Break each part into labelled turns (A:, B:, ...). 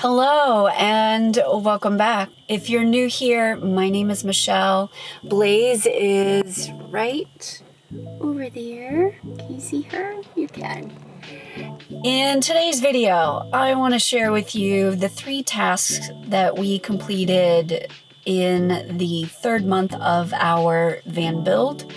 A: Hello and welcome back. If you're new here, my name is Michelle. Blaze is right over there. Can you see her? You can. In today's video, I want to share with you the 3 tasks that we completed in the 3rd month of our van build.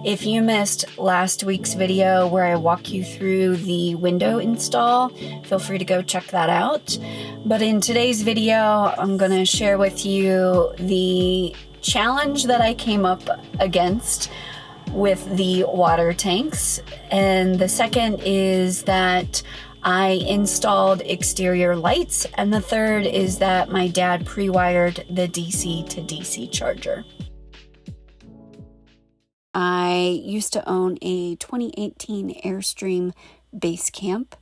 A: If you missed last week's video where I walk you through the window install, feel free to go check that out. But in today's video, I'm going to share with you the challenge that I came up against with the water tanks. And the second is that I installed exterior lights. And the third is that my dad pre-wired the DC to DC charger. I used to own a 2018 Airstream base camp.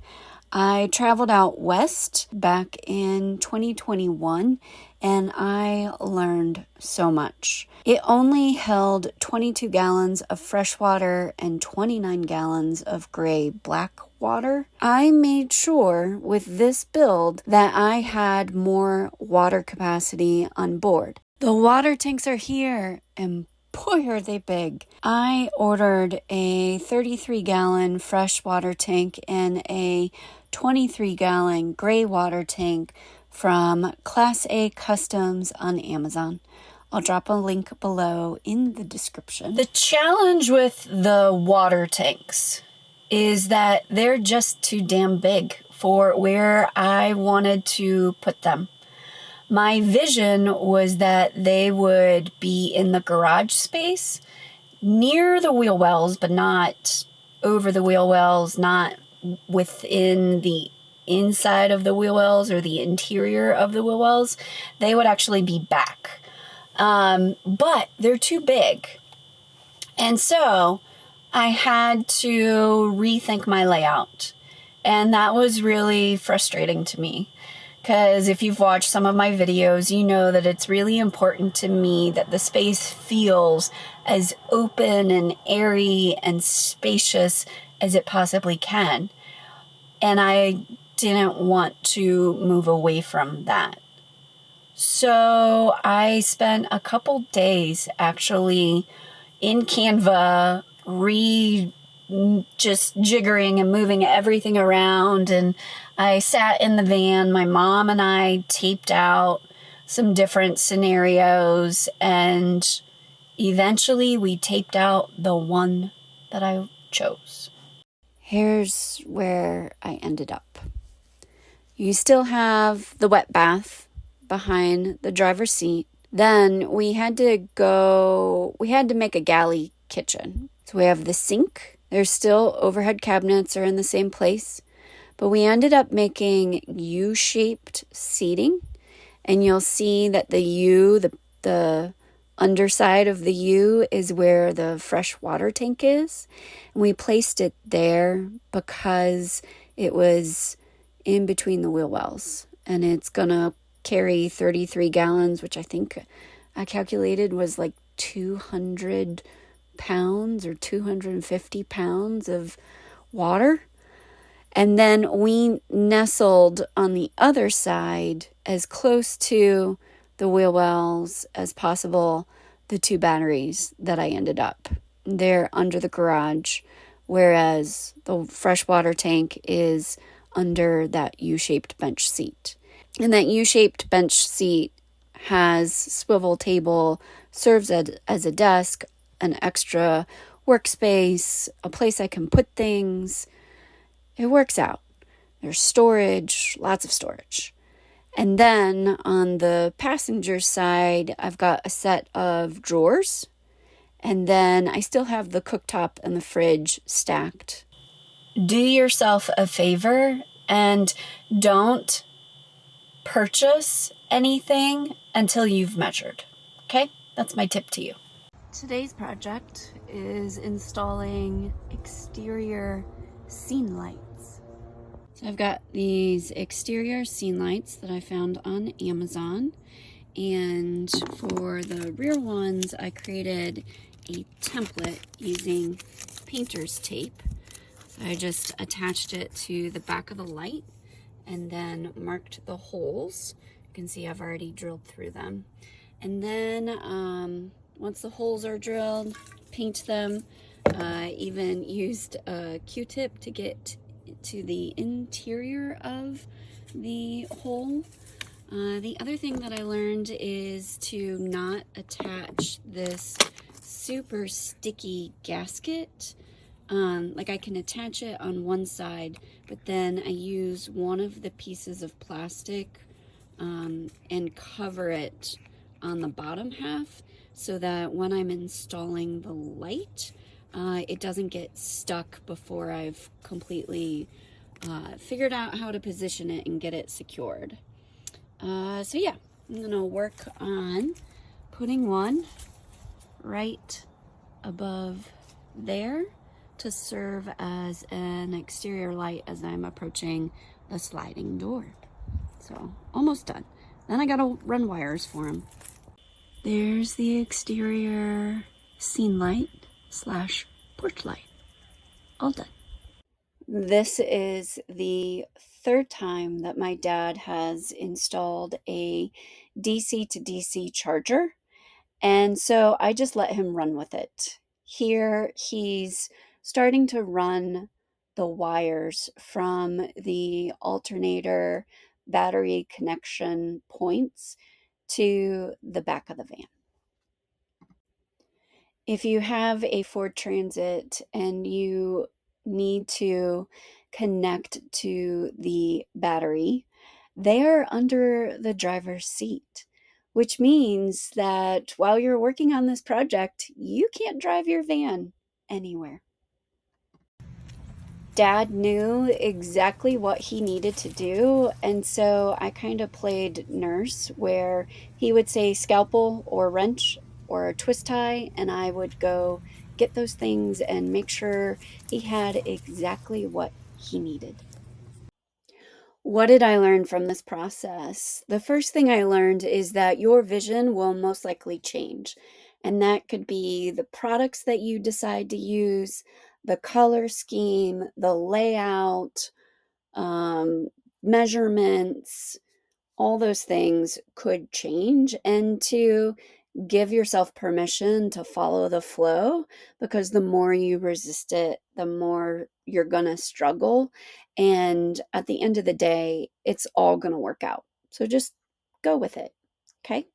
A: I traveled out west back in 2021 and I learned so much. It only held 22 gallons of fresh water and 29 gallons of gray black water. I made sure with this build that I had more water capacity on board. The water tanks are here and boy, are they big. I ordered a 33-gallon fresh water tank and a 23-gallon gray water tank from Class A Customs on Amazon. I'll drop a link below in the description. The challenge with the water tanks is that they're just too damn big for where I wanted to put them. My vision was that they would be in the garage space near the wheel wells, but not over the wheel wells, not within the inside of the wheel wells or the interior of the wheel wells. They would actually be back. But they're too big. And so I had to rethink my layout. And that was really frustrating to me. Because if you've watched some of my videos, you know that it's really important to me that the space feels as open and airy and spacious as it possibly can. And I didn't want to move away from that. So I spent a couple days actually in Canva just jiggering and moving everything around, and I sat in the van. My mom and I taped out some different scenarios, and eventually we taped out the one that I chose. Here's where I ended up. You still have the wet bath behind the driver's seat. Then we had to make a galley kitchen. So we have the sink. There's still overhead cabinets are in the same place, but we ended up making U-shaped seating, and you'll see that the U, the underside of the U is where the fresh water tank is. And we placed it there because it was in between the wheel wells, and it's gonna carry 33 gallons, which I think I calculated was like 200 pounds or 250 pounds of water. And then we nestled on the other side as close to the wheel wells as possible, the 2 batteries that I ended up. They're under the garage, whereas the freshwater tank is under that U-shaped bench seat. And that U-shaped bench seat has swivel table, serves as a desk, an extra workspace, a place I can put things. It works out. There's storage, lots of storage. And then on the passenger side, I've got a set of drawers. And then I still have the cooktop and the fridge stacked. Do yourself a favor and don't purchase anything until you've measured. Okay? That's my tip to you. Today's project is installing exterior scene lights. So I've got these exterior scene lights that I found on Amazon, and for the rear ones I created a template using painter's tape. So I just attached it to the back of the light and then marked the holes. You can see I've already drilled through them. And then once the holes are drilled, paint them. Even used a Q-tip to get to the interior of the hole. The other thing that I learned is to not attach this super sticky gasket. Like I can attach it on one side, but then I use one of the pieces of plastic and cover it on the bottom half so that when I'm installing the light, it doesn't get stuck before I've completely figured out how to position it and get it secured. So yeah, I'm gonna work on putting one right above there to serve as an exterior light as I'm approaching the sliding door. So almost done. Then I gotta run wires for them. There's the exterior scene light / porch light. All done. This is the third time that my dad has installed a DC to DC charger. And so I just let him run with it. Here he's starting to run the wires from the alternator battery connection points to the back of the van. If you have a Ford Transit and you need to connect to the battery, they are under the driver's seat, which means that while you're working on this project, you can't drive your van anywhere. Dad knew exactly what he needed to do, and so I kind of played nurse, where he would say scalpel or wrench or a twist tie, and I would go get those things and make sure he had exactly what he needed. What did I learn from this process? The first thing I learned is that your vision will most likely change. And that could be the products that you decide to use, the color scheme, the layout, measurements, all those things could change. And to give yourself permission to follow the flow, because the more you resist it, the more you're going to struggle. And at the end of the day, it's all going to work out. So just go with it. Okay.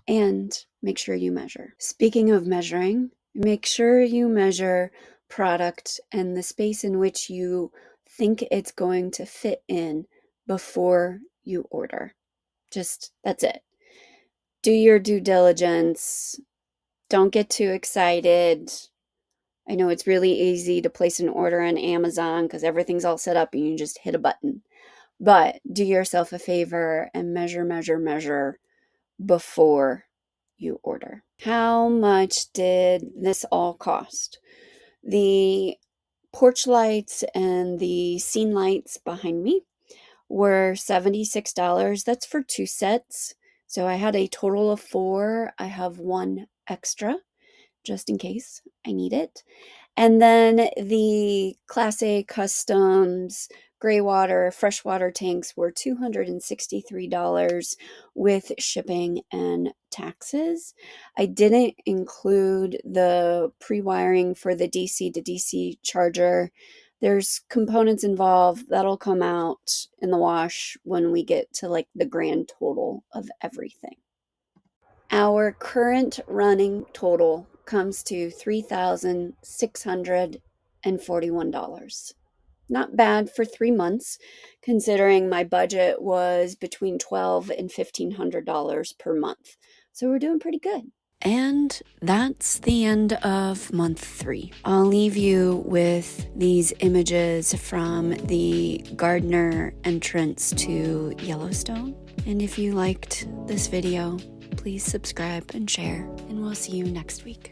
A: And make sure you measure. Speaking of measuring, make sure you measure product and the space in which you think it's going to fit in before you order. That's it. Do your due diligence. Don't get too excited. I know it's really easy to place an order on Amazon because everything's all set up and you just hit a button. But do yourself a favor and measure before you order. How much did this all cost? The porch lights and the scene lights behind me were $76. That's for 2 sets. So I had a total of 4. I have 1 extra just in case I need it. And then the Class A Customs gray water, freshwater tanks were $263 with shipping and taxes. I didn't include the pre-wiring for the DC to DC charger. There's components involved that'll come out in the wash when we get to like the grand total of everything. Our current running total comes to $3,641. Not bad for 3 months, considering my budget was between $1,200 and $1,500 per month. So we're doing pretty good. And that's the end of month 3. I'll leave you with these images from the Gardner entrance to Yellowstone. And if you liked this video, please subscribe and share, and we'll see you next week.